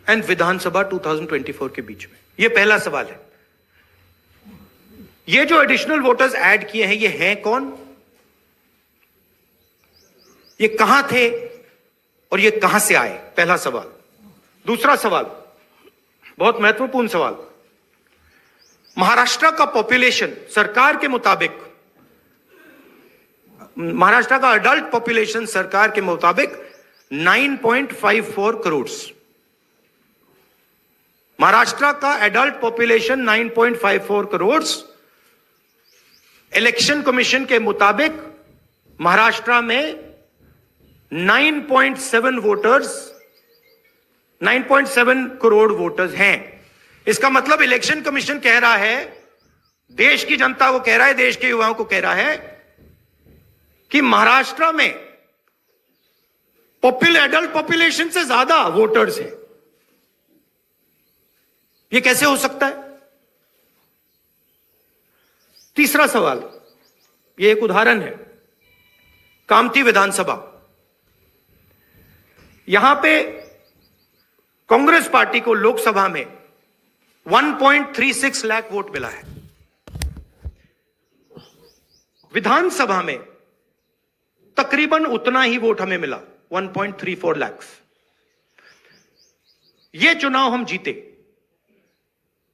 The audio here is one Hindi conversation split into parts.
एंड विधानसभा 2024 के बीच में? ये पहला सवाल है। ये जो एडिशनल वोटर्स ऐड किए हैं, ये हैं कौन, ये कहां थे और ये कहां से आए? पहला सवाल। दूसरा सवाल, बहुत महत्वपूर्ण सवाल, महाराष्ट्र का पॉपुलेशन सरकार के मुताबिक, महाराष्ट्र का अडल्ट पॉपुलेशन सरकार के मुताबिक 9.54 करोड़। महाराष्ट्र का adult population 9.54 crore. Election commission के मुताबिक महाराष्ट्र में 9.7 करोड़ वोटर्स हैं। इसका मतलब इलेक्शन कमीशन कह रहा है, देश की जनता को कह रहा है, देश के युवाओं को कह रहा है कि महाराष्ट्र में एडल्ट पॉपुलेशन से ज्यादा वोटर्स हैं। यह कैसे हो सकता है? तीसरा सवाल, यह एक उदाहरण है, कामठी विधानसभा। यहां पे कांग्रेस पार्टी को लोकसभा में 1.36 लाख वोट मिला है। विधानसभा में तकरीबन उतना ही वोट हमें मिला, 1.34 लाख। यह चुनाव हम जीते,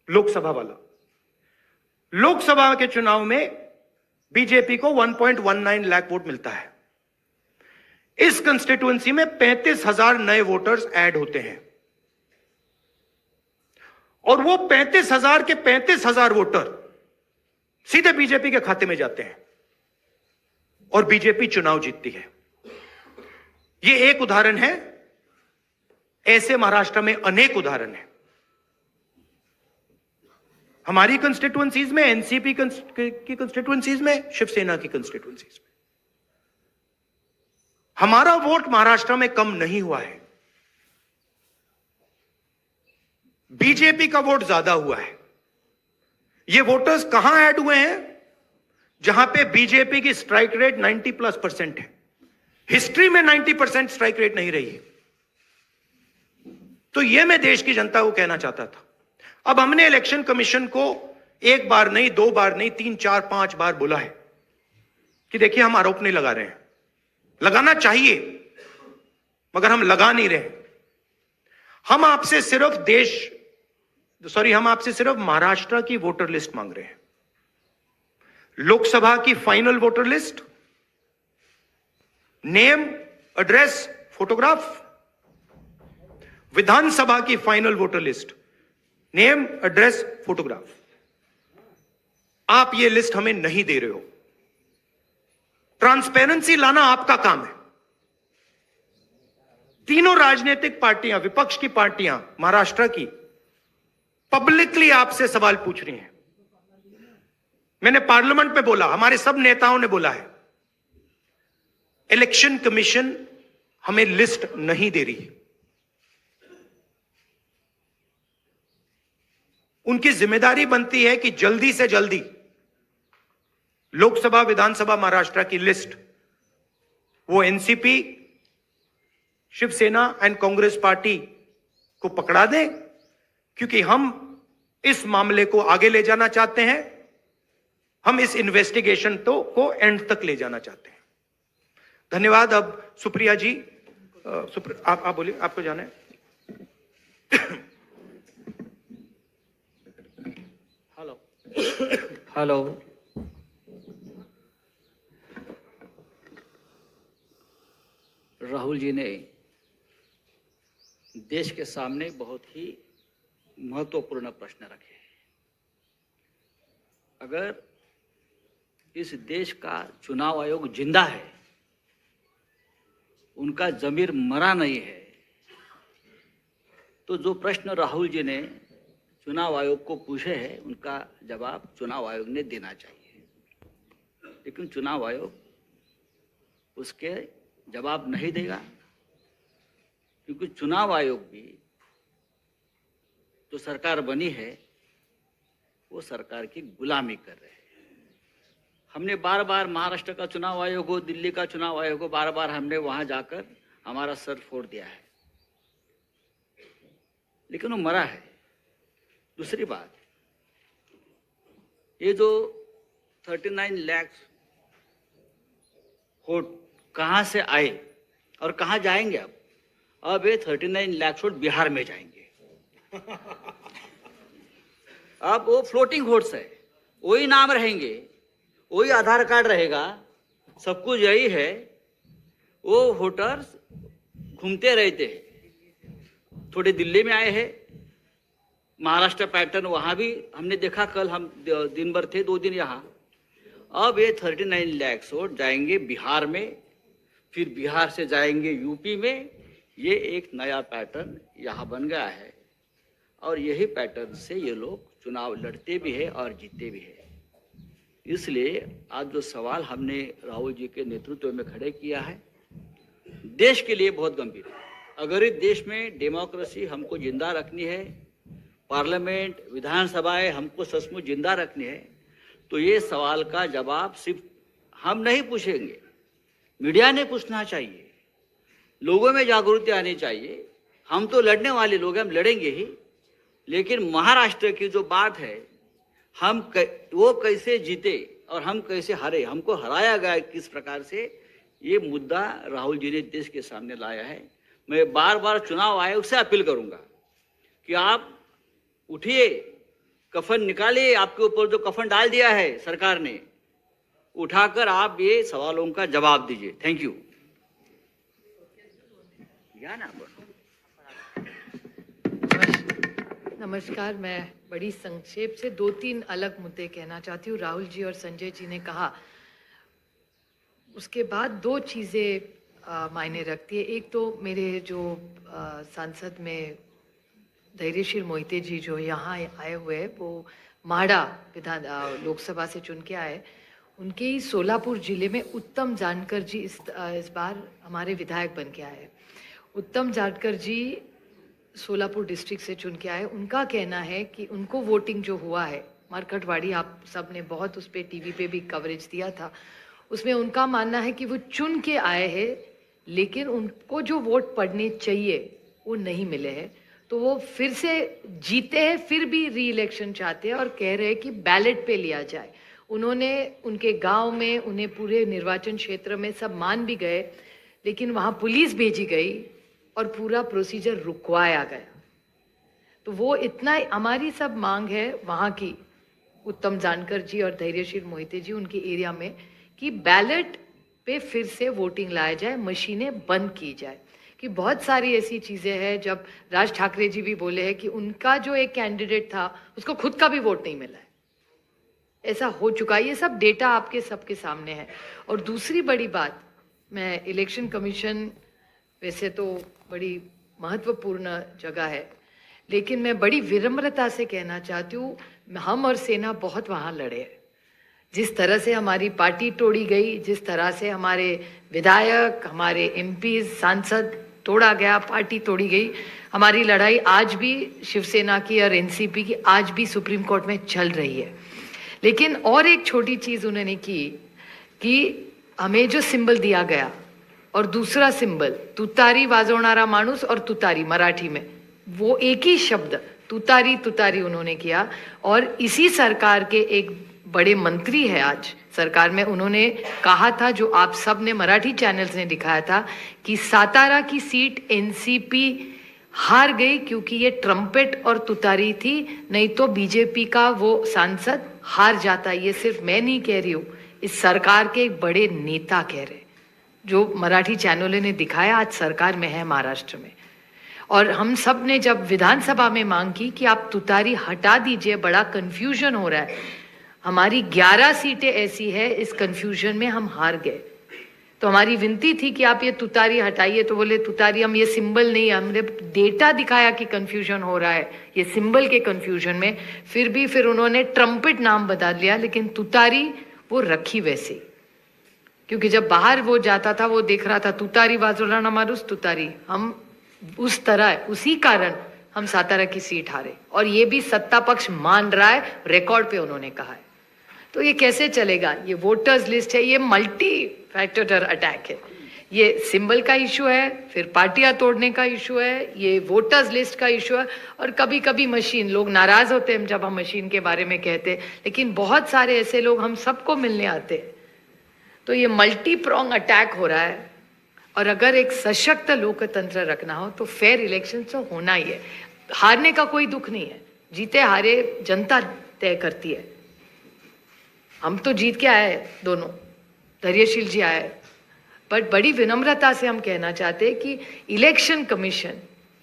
लोकसभा वाला। लोकसभा के चुनाव में बीजेपी को 1.19 लाख वोट मिलता है। इस कंस्टिट्यूएंसी में 35,000 नए वोटर्स ऐड होते हैं और वो 35,000 के 35,000 वोटर सीधे बीजेपी के खाते में जाते हैं और बीजेपी चुनाव जीतती है। यह एक उदाहरण है, ऐसे महाराष्ट्र में अनेक उदाहरण हैं। हमारी कंस्टिट्यूएंसीज में, एनसीपी की कंस्टिट्यूएंसीज में, शिवसेना की कंस्टिट्यूएंसीज में हमारा वोट महाराष्ट्र में कम नहीं हुआ है, बीजेपी का वोट ज्यादा हुआ है। ये वोटर्स कहां ऐड हुए हैं? जहां पे बीजेपी की स्ट्राइक रेट 90+% है। हिस्ट्री में 90% स्ट्राइक रेट नहीं रही है। तो यह मैं देश की जनता को कहना चाहता था। अब हमने इलेक्शन कमीशन को एक बार नहीं, दो बार नहीं, 3, 4, 5 बार बोला है कि देखिए हम आरोप नहीं लगा रहे हैं, लगाना चाहिए मगर हम लगा नहीं रहे। हम आपसे सिर्फ महाराष्ट्र की वोटर लिस्ट मांग रहे हैं, लोकसभा की final voter list, name, address, photograph. Vidhan Sabha की final voter list, name, address, photograph. आप ये लिस्ट हमें नहीं दे रहे हो। ट्रांसपेरेंसी लाना आपका काम है। तीनों राजनीतिक पार्टियां, विपक्ष की पार्टियां महाराष्ट्र की, पब्लिकली आपसे सवाल पूछ रही हैं। मैंने पार्लियामेंट में बोला, हमारे सब नेताओं ने बोला है, इलेक्शन कमीशन हमें लिस्ट नहीं दे रही। उनकी जिम्मेदारी बनती है कि जल्दी से जल्दी लोकसभा, विधानसभा महाराष्ट्र की लिस्ट वो NCP, Shiv Sena and Congress party को पकड़ा दें, क्योंकि हम इस मामले को आगे ले जाना चाहते हैं। हम इस इन्वेस्टिगेशन को एंड तक ले जाना चाहते हैं। धन्यवाद। अब सुप्रिया जी, आप बोलिए, आपको जाना है। हेलो, राहुल जी ने देश के सामने बहुत ही महत्वपूर्ण प्रश्न रखे हैं। अगर इस देश का चुनाव आयोग जिंदा है, उनका जमीर मरा नहीं है, तो जो प्रश्न राहुल जी ने चुनाव आयोग को पूछे हैं, उनका जवाब चुनाव आयोग ने देना चाहिए। लेकिन चुनाव आयोग उसके जवाब नहीं देगा, क्योंकि चुनाव आयोग भी जो सरकार बनी है वो सरकार की गुलामी कर रहे हैं। हमने बार बार महाराष्ट्र का चुनाव आयोग हो, दिल्ली का चुनाव आयोग हो, बार बार हमने वहां जाकर हमारा सर फोड़ दिया है। लेकिन वो मरा है। दूसरी बात, ये जो 39 लाख वोट कहाँ से आए और कहाँ जाएंगे? अब ये 39 लाख वोट बिहार में जाएंगे। अब वो फ्लोटिंग वोट्स है, वही नाम रहेंगे, वही आधार कार्ड रहेगा, सब कुछ यही है। वो वोटर्स घूमते रहते हैं, थोड़े दिल्ली में आए हैं, महाराष्ट्र पैटर्न वहाँ भी हमने देखा, कल हम दिन भर थे, 2 दिन यहाँ। अब ये 39 लाख वोट जाएंगे बिहार में, फिर बिहार से जाएंगे यूपी में। ये एक नया पैटर्न यहाँ बन गया है और यही पैटर्न से ये लोग चुनाव लड़ते भी है और जीतते भी है। इसलिए आज जो सवाल हमने राहुल जी के नेतृत्व में खड़े किया है, देश के लिए बहुत गंभीर है। अगर इस देश में डेमोक्रेसी हमको जिंदा रखनी है, पार्लियामेंट, विधानसभाएं हमको सचमुच जिंदा रखनी है, तो ये सवाल का जवाब सिर्फ हम नहीं पूछेंगे, मीडिया ने पूछना चाहिए, लोगों में जागरूकता आनी चाहिए। हम तो लड़ने वाले लोग हैं, हम लड़ेंगे ही, लेकिन महाराष्ट्र की जो बात है, वो कैसे जीते और हम कैसे हारे, हमको हराया गया किस प्रकार से, ये मुद्दा राहुल जी ने देश के सामने लाया है। मैं बार बार चुनाव आयोग से अपील करूंगा कि आप उठिए, कफन निकालिए, आपके ऊपर जो कफन डाल दिया है सरकार ने, उठाकर आप ये सवालों का जवाब दीजिए। Thank you. नमस्कार, मैं बड़ी संक्षेप से 2-3 अलग मुद्दे कहना चाहती हूँ। राहुल जी और संजय जी ने कहा, उसके बाद 2 चीज़ें मायने रखती है। एक तो मेरे जो सांसद में धैर्यशील मोहिते जी जो यहाँ आए हुए हैं, वो माड़ा विधान लोकसभा से चुन के आए। उनके ही सोलापुर जिले में उत्तम जानकर जी इस बार हमारे विधायक बन के आए। उत्तम जानकर जी सोलापुर डिस्ट्रिक्ट से चुन के आए। उनका कहना है कि उनको वोटिंग जो हुआ है, मरकटवाड़ी, आप सब ने बहुत उस पर टीवी पे भी कवरेज दिया था, उसमें उनका मानना है कि वो चुन के आए हैं, लेकिन उनको जो वोट पड़ने चाहिए वो नहीं मिले हैं। तो वो फिर से जीते हैं, फिर भी री इलेक्शन चाहते हैं और कह रहे हैं कि बैलेट पे लिया जाए। उन्होंने उनके गांव में, उन्हें पूरे निर्वाचन क्षेत्र में सब मान भी गए, लेकिन वहाँ पुलिस भेजी गई और पूरा प्रोसीजर रुकवाया गया। तो वो इतना, हमारी सब मांग है वहाँ की, उत्तम जानकर जी और धैर्यशील मोहिते जी उनके एरिया में, कि बैलेट पे फिर से वोटिंग लाया जाए, मशीनें बंद की जाए। कि बहुत सारी ऐसी चीज़ें हैं, जब राज ठाकरे जी भी बोले हैं कि उनका जो एक कैंडिडेट था उसको खुद का भी वोट नहीं मिला है, ऐसा हो चुका है। ये सब डेटा आपके सबके सामने है। और दूसरी बड़ी बात, मैं इलेक्शन कमीशन वैसे तो बड़ी महत्वपूर्ण जगह है, लेकिन मैं बड़ी विनम्रता से कहना चाहती हूँ, हम और सेना बहुत वहाँ लड़े हैं। जिस तरह से हमारी पार्टी तोड़ी गई, जिस तरह से हमारे विधायक, हमारे एमपी, सांसद तोड़ा गया, पार्टी तोड़ी गई, हमारी लड़ाई आज भी शिवसेना की और एनसीपी की आज भी सुप्रीम कोर्ट में चल रही है। लेकिन और एक छोटी चीज़ उन्होंने की कि हमें जो सिंबल दिया गया और दूसरा सिंबल, तुतारी वाजवणारा माणूस और तुतारी मराठी में, वो एक ही शब्द तुतारी तुतारी उन्होंने किया। और इसी सरकार के एक बड़े मंत्री है आज सरकार में, उन्होंने कहा था, जो आप सब ने मराठी चैनल्स ने दिखाया था, कि सातारा की सीट एनसीपी हार गई क्योंकि ये ट्रम्पेट और तुतारी थी, नहीं तो बीजेपी का वो सांसद हार जाता। ये सिर्फ मैं नहीं कह रही हूँ, इस सरकार के एक बड़े नेता कह रहे, जो मराठी चैनलों ने दिखाया, आज सरकार में है महाराष्ट्र में। और हम सब ने जब विधानसभा में मांग की कि आप तुतारी हटा दीजिए, बड़ा कन्फ्यूजन हो रहा है, हमारी 11 सीटें ऐसी है, इस कन्फ्यूजन में हम हार गए। तो हमारी विनती थी कि आप ये तुतारी हटाइए, तो बोले तुतारी, हम ये सिंबल नहीं, हमने डेटा दिखाया कि कन्फ्यूजन हो रहा है ये सिंबल के कन्फ्यूजन में, फिर उन्होंने ट्रम्पेट नाम बदल लिया, लेकिन तुतारी वो रखी वैसे, क्योंकि जब बाहर वो जाता था वो देख रहा था तुतारी वाजवणारा माणूस तुतारी, हम उस तरह, उसी कारण हम सातारा की सीट हारे। और ये भी सत्ता पक्ष मान रहा है, रिकॉर्ड पे उन्होंने कहा है। तो ये कैसे चलेगा? ये वोटर्स लिस्ट है, ये मल्टी फैक्टर अटैक है। ये सिंबल का इशू है, फिर पार्टियां तोड़ने का इशू है, ये वोटर्स लिस्ट का इशू है, और कभी कभी मशीन। लोग नाराज होते हैं जब हम मशीन के बारे में कहते हैं, लेकिन बहुत सारे ऐसे लोग हम सबको मिलने आते हैं। तो ये मल्टी प्रोंग अटैक हो रहा है, और अगर एक सशक्त लोकतंत्र रखना हो तो फेयर इलेक्शन तो होना ही है। हारने का कोई दुख नहीं है, जीते हारे जनता तय करती है। हम तो जीत के आए दोनों, धैर्यशील जी आए, बट बड़ी विनम्रता से हम कहना चाहते हैं कि इलेक्शन कमीशन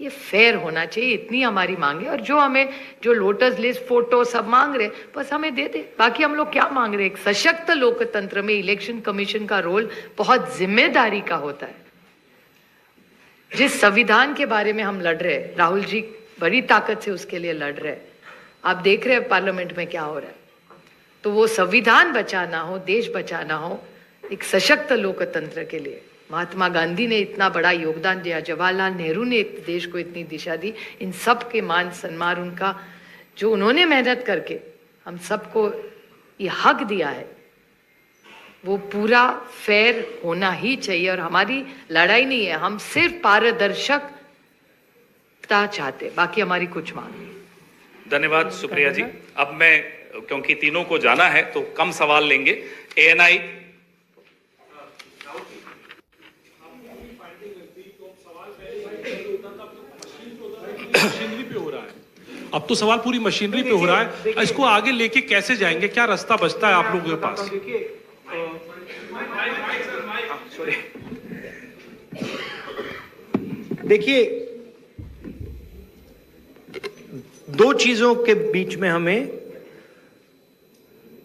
ये फेयर होना चाहिए, इतनी हमारी मांग है। और जो हमें जो लोटस लिस्ट फोटो सब मांग रहे, बस हमें दे दे। बाकी हम लोग क्या मांग रहे हैं? एक सशक्त लोकतंत्र में इलेक्शन कमीशन का रोल बहुत जिम्मेदारी का होता है। जिस संविधान के बारे में हम लड़ रहे हैं, राहुल जी बड़ी ताकत से उसके लिए लड़ रहे हैं। आप देख रहे हैं पार्लियामेंट में क्या हो रहा है। तो वो संविधान बचाना हो, देश बचाना हो, एक सशक्त लोकतंत्र के लिए महात्मा गांधी ने इतना बड़ा योगदान दिया, जवाहरलाल नेहरू ने देश को इतनी दिशा दी। इन सब के मान सम्मान, उनका जो उन्होंने मेहनत करके हम सबको ये हक दिया है, वो पूरा फेयर होना ही चाहिए। और हमारी लड़ाई नहीं है, हम सिर्फ पारदर्शकता चाहते, बाकी हमारी कुछ मांग नहीं। धन्यवाद सुप्रिया जी। अब मैं, क्योंकि तीनों को जाना है तो कम सवाल लेंगे। एएनआई मशीनरी पे हो रहा है, अब तो सवाल पूरी मशीनरी पे हो रहा है। इसको आगे लेके कैसे जाएंगे, क्या रास्ता बचता है आप लोगों के पास? देखिए, दो चीजों के बीच में हमें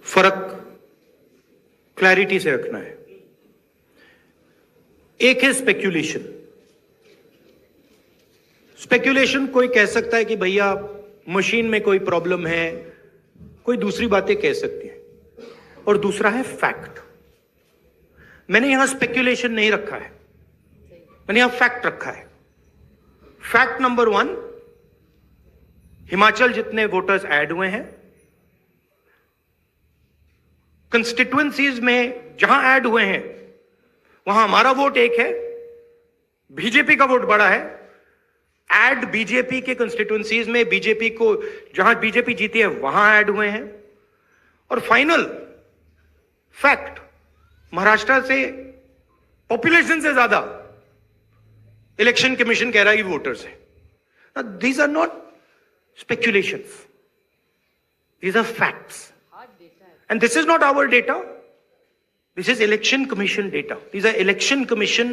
फर्क क्लैरिटी से रखना है। एक है स्पेक्यूलेशन। स्पेक्यूलेशन कोई कह सकता है कि भैया मशीन में कोई प्रॉब्लम है, कोई दूसरी बातें कह सकती है, और दूसरा है फैक्ट। मैंने यहां स्पेक्यूलेशन नहीं रखा है, मैंने यहां फैक्ट रखा है। फैक्ट नंबर 1, हिमाचल जितने वोटर्स ऐड हुए हैं, कंस्टिट्युएंसीज में जहां ऐड हुए हैं वहां हमारा वोट एक है, बीजेपी का वोट बड़ा है। ऐड बीजेपी के कंस्टिट्युएंसीज में बीजेपी को जहां बीजेपी जीती है वहां ऐड हुए हैं। और फाइनल फैक्ट, महाराष्ट्र से पॉपुलेशन से ज्यादा इलेक्शन कमीशन कह रहा है कि वोटर्स है। These are not speculations, these are facts, and this is not our data, this is election commission data, these are election commission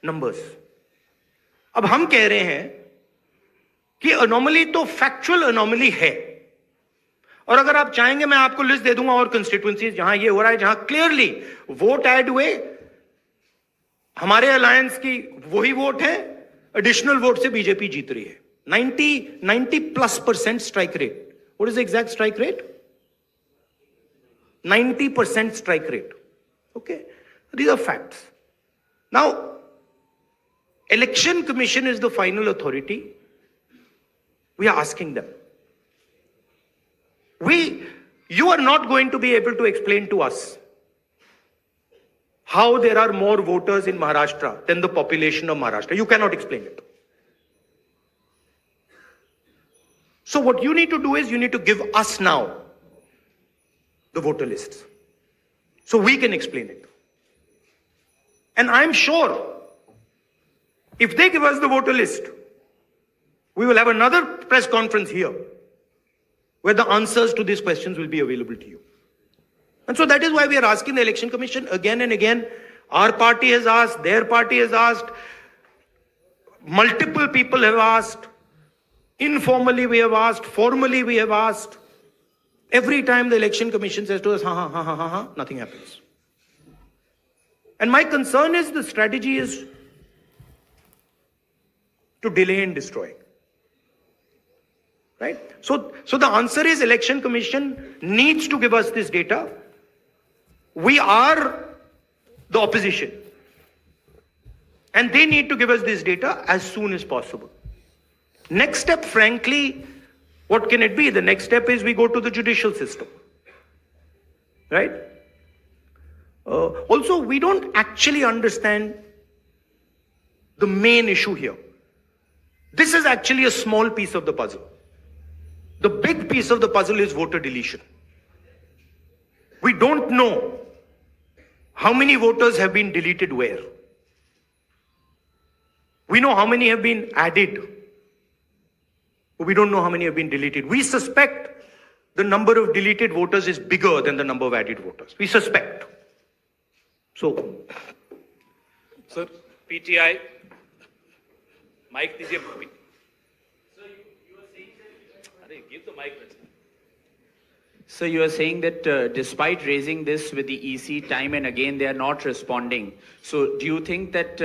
numbers. अब हम कह रहे हैं कि अनोमली तो फैक्चुअल अनोमली है, और अगर आप चाहेंगे मैं आपको लिस्ट दे दूंगा और कंस्टिट्युएंसीज जहां ये हो रहा है, जहां क्लियरली वोट ऐड हुए, हमारे अलायंस की वही वोट है, एडिशनल वोट से बीजेपी जीत रही है। 90+% strike rate. What is the exact strike rate? 90% strike rate. Okay, these are facts. Now, Election Commission is the final authority. We are asking them. You are not going to be able to explain to us how there are more voters in Maharashtra than the population of Maharashtra. You cannot explain it. So what you need to do is you need to give us now the voter lists so we can explain it. And I'm sure if they give us the voter list, we will have another press conference here where the answers to these questions will be available to you. And so that is why we are asking the Election Commission again and again. Our party has asked, their party has asked, multiple people have asked. Informally we have asked, formally we have asked. Every time the Election Commission says to us, nothing happens. And my concern is the strategy is to delay and destroy. Right? So the answer is Election Commission needs to give us this data. We are the opposition. And they need to give us this data as soon as possible. Next step, frankly, what can it be? The next step is we go to the judicial system, right? Also, we don't actually understand the main issue here. This is actually a small piece of the puzzle. The big piece of the puzzle is voter deletion. We don't know how many voters have been deleted where. We know how many have been added, but we don't know how many have been deleted. We suspect the number of deleted voters is bigger than the number of added voters. We suspect. So, sir PTI mic दीजिए अरे give the mic So you are saying that despite raising this with the EC time and again, they are not responding. So do you think that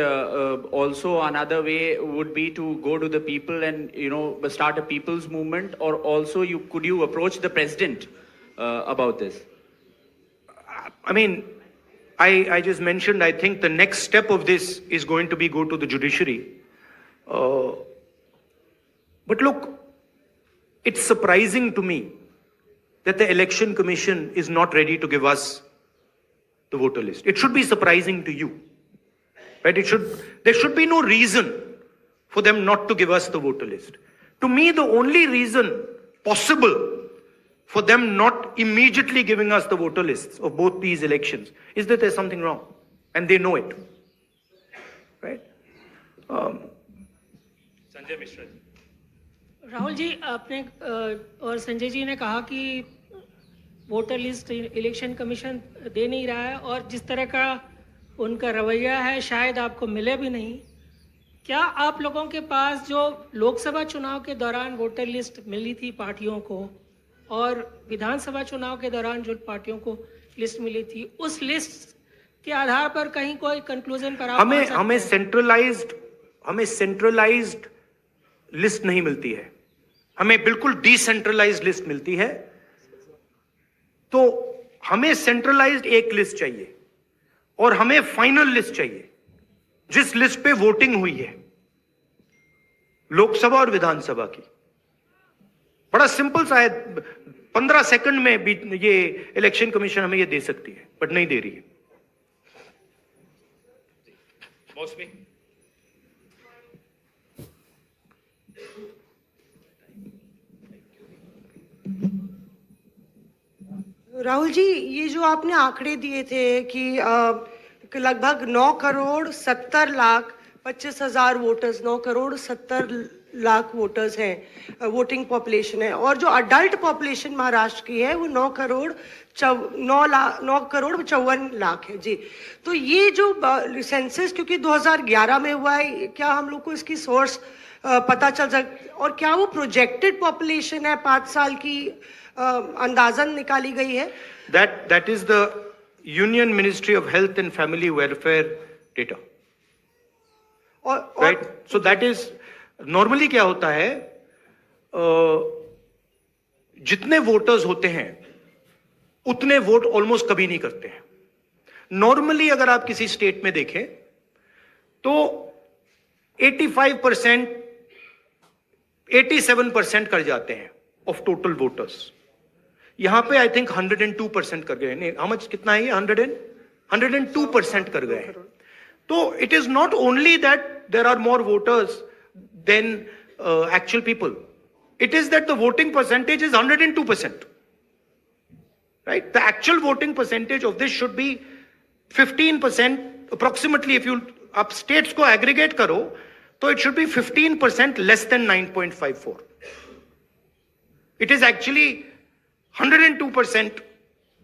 also another way would be to go to the people and, you know, start a people's movement, or also could you approach the president about this? I mean, I just mentioned, I think the next step of this is going to be go to the judiciary. But look, it's surprising to me that the Election Commission is not ready to give us the voter list. It should be surprising to you, right? There should be no reason for them not to give us the voter list. To me, the only reason possible for them not immediately giving us the voter lists of both these elections is that there's something wrong, and they know it, right? Sanjay Mishra ji Rahul ji, आपने और संजय जी ने कहा कि वोटर लिस्ट इलेक्शन कमीशन दे नहीं रहा है, और जिस तरह का उनका रवैया है शायद आपको मिले भी नहीं। क्या आप लोगों के पास जो लोकसभा चुनाव के दौरान वोटर लिस्ट मिली थी पार्टियों को, और विधानसभा चुनाव के दौरान जो पार्टियों को लिस्ट मिली थी, उस लिस्ट के आधार पर कहीं कोई कंक्लूजन पर आप हमें सेंट्रलाइज्ड लिस्ट नहीं मिलती है, हमें बिल्कुल डिसेंट्रलाइज्ड लिस्ट मिलती है। तो हमें सेंट्रलाइज्ड एक लिस्ट चाहिए और हमें फाइनल लिस्ट चाहिए जिस लिस्ट पे वोटिंग हुई है लोकसभा और विधानसभा की। बड़ा सिंपल सा है, 15 सेकंड में भी ये इलेक्शन कमीशन हमें ये दे सकती है, बट नहीं दे रही है। मौसमी राहुल जी, ये जो आपने आंकड़े दिए थे कि लगभग 9,70,25,000 वोटर्स, 9,70,00,000 वोटर्स हैं, वोटिंग पॉपुलेशन है, और जो अडल्ट पॉपुलेशन महाराष्ट्र की है वो 9,54,00,000 है जी। तो ये जो सेंसस क्योंकि 2011 में हुआ है, क्या हम लोग को इसकी सोर्स पता चल सकता, और क्या वो प्रोजेक्टेड पॉपुलेशन है 5 साल की अंदाजन निकाली गई है? That is the Union Ministry of Health and Family Welfare data. Right? So that is normally क्या होता है, जितने वोटर्स होते हैं उतने वोट ऑलमोस्ट कभी नहीं करते हैं। नॉर्मली अगर आप किसी स्टेट में देखें तो 85%, 87% कर जाते हैं ऑफ टोटल वोटर्स। यहां पे आई थिंक 102% कर गए। नहीं, हाउ मच, कितना है ये? 102% कर गए। तो it is not only that there are more voters than actual people, it is that the voting percentage is 102%, right? The actual voting percentage of this should be 15% approximately. If you आप स्टेट्स को एग्रीगेट करो तो it should be 15% less than 9.54. It is actually 102%,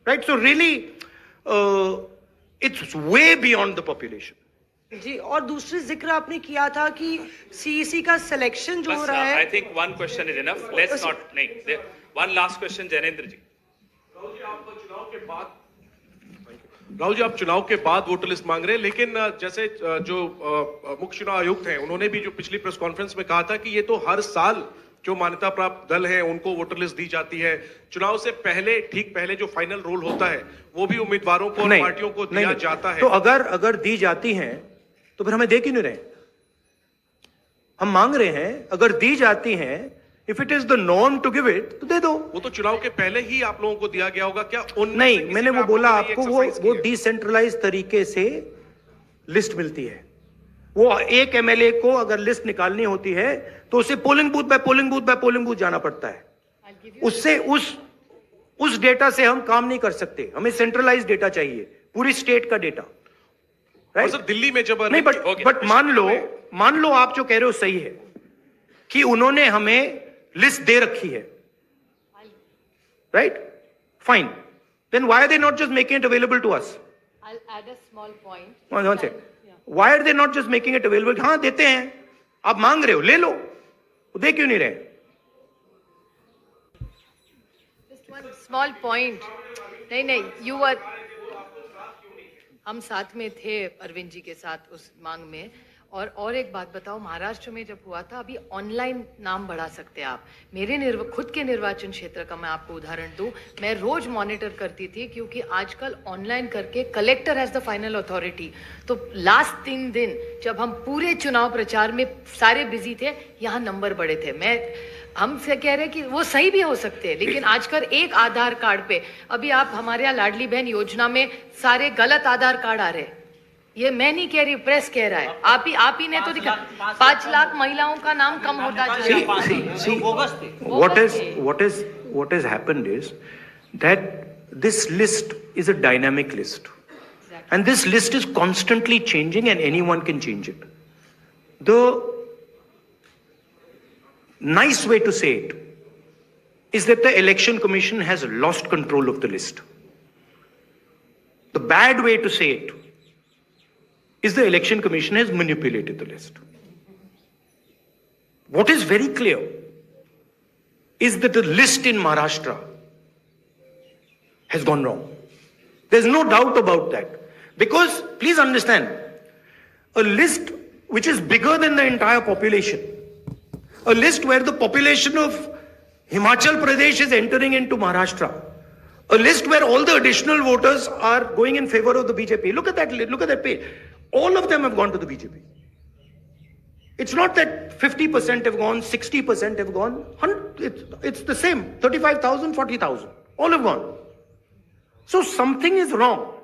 right? So really, it's way beyond the population. जी, और दूसरी जिक्र आपने किया था कि सीईसी का सिलेक्शन जो हो रहा है। I think one question is enough, let's not, नहीं, वन लास्ट क्वेश्चन। जैनेंद्र जी, राहुल जी, आप चुनाव के बाद वोटर लिस्ट मांग रहे हैं, लेकिन जैसे जो मुख्य चुनाव आयुक्त हैं उन्होंने भी जो पिछली प्रेस कॉन्फ्रेंस में कहा था कि ये तो हर साल जो मान्यता प्राप्त दल हैं उनको वोटर लिस्ट दी जाती है। चुनाव से पहले, ठीक पहले जो फाइनल रोल होता है वो भी उम्मीदवारों को और पार्टियों को दिया जाता है। तो अगर दी जाती हैं तो फिर हमें दे क्यों नहीं रहे? हम मांग रहे हैं, अगर दी जाती हैं, if it is the norm to give it, तो दे दो। वो तो चुनाव के पहले ही आप लोगों को दिया गया होगा क्या? नहीं, मैंने वो बोला आपको, वो डिसेंट्रलाइज तरीके से लिस्ट मिलती है। वो एक एमएलए को अगर लिस्ट निकालनी होती है तो उसे polling booth by polling booth by polling booth जाना पड़ता है। उससे उस डेटा से हम काम नहीं कर सकते, हमें सेंट्रलाइज डेटा चाहिए, पूरी स्टेट का डेटा। और सर दिल्ली में जब नहीं, बट मान लो आप जो कह रहे हो सही है कि उन्होंने हमें लिस्ट दे रखी है, right, fine, then why are they not just making it available to us? I'll add a small point. One second. Why are they not just making it available? हाँ देते हैं, आप मांग रहे हो, ले लो, दे क्यों नहीं रहे? Just one small point. नहीं, you were, हम साथ में थे अरविंद जी के साथ उस मांग में। और एक बात बताओ, महाराष्ट्र में जब हुआ था, अभी ऑनलाइन नाम बढ़ा सकते हैं आप। मेरे खुद के निर्वाचन क्षेत्र का मैं आपको उदाहरण दूं, मैं रोज मॉनिटर करती थी, क्योंकि आजकल ऑनलाइन करके collector has the final authority. तो लास्ट 3 दिन जब हम पूरे चुनाव प्रचार में सारे बिजी थे, यहाँ नंबर बढ़े थे। हमसे कह रहे कि वो सही भी हो सकते हैं, लेकिन आजकल एक आधार कार्ड पे, अभी आप हमारे यहाँ लाडली बहन योजना में सारे गलत आधार कार्ड आ रहे हैं। ये मैं नहीं कह रही, प्रेस कह रहा है। आप ही ने तो दिखा, 5 लाख महिलाओं का नाम कम होता जा रहा है। What has happened is that this list is a dynamic list, and this list is constantly changing, and anyone can change it. The nice way to say it is that the Election Commission has lost control of the list. The bad way to say it is the Election Commission has manipulated the list. What is very clear is that the list in Maharashtra has gone wrong. There's no doubt about that. Because, please understand, a list which is bigger than the entire population, a list where the population of Himachal Pradesh is entering into Maharashtra, a list where all the additional voters are going in favor of the BJP. Look at that page. All of them have gone to the BJP. It's not that 50% have gone, 60% have gone. It's the same. 35,000, 40,000. All have gone. So something is wrong.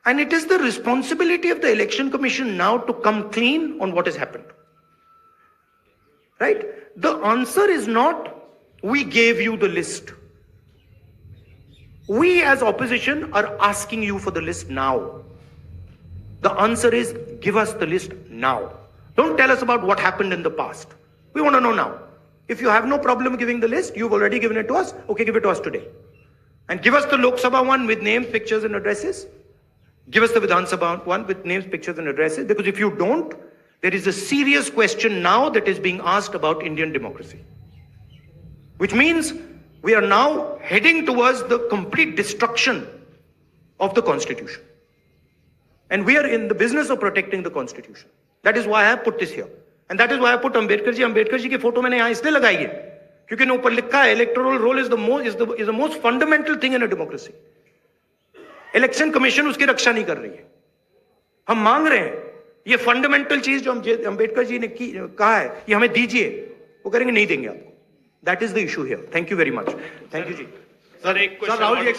And it is the responsibility of the Election Commission now to come clean on what has happened. Right? The answer is not, we gave you the list. We as opposition are asking you for the list now. The answer is, give us the list now. Don't tell us about what happened in the past. We want to know now. If you have no problem giving the list, you've already given it to us, okay, give it to us today. And give us the Lok Sabha one with names, pictures and addresses. Give us the Vidhan Sabha one with names, pictures and addresses. Because if you don't, there is a serious question now that is being asked about Indian democracy. Which means we are now heading towards the complete destruction of the Constitution. And we are in the business of protecting the Constitution. That is why I have put this here. And that is why I put Ambedkar ji. Ambedkar ji की फोटो मैंने यहाँ इसलिए लगाई है क्योंकि ऊपर लिखा है electoral roll is the most fundamental thing in a democracy. Election Commission उसकी रक्षा नहीं कर रही है. हम मांग रहे हैं ये फंडामेंटल चीज जो अंबेडकर जी ने कहा है ये हमें दीजिए, वो करेंगे नहीं देंगे आपको. That is the issue here. Thank you very much. Thank you जी. सर एक राहुल जी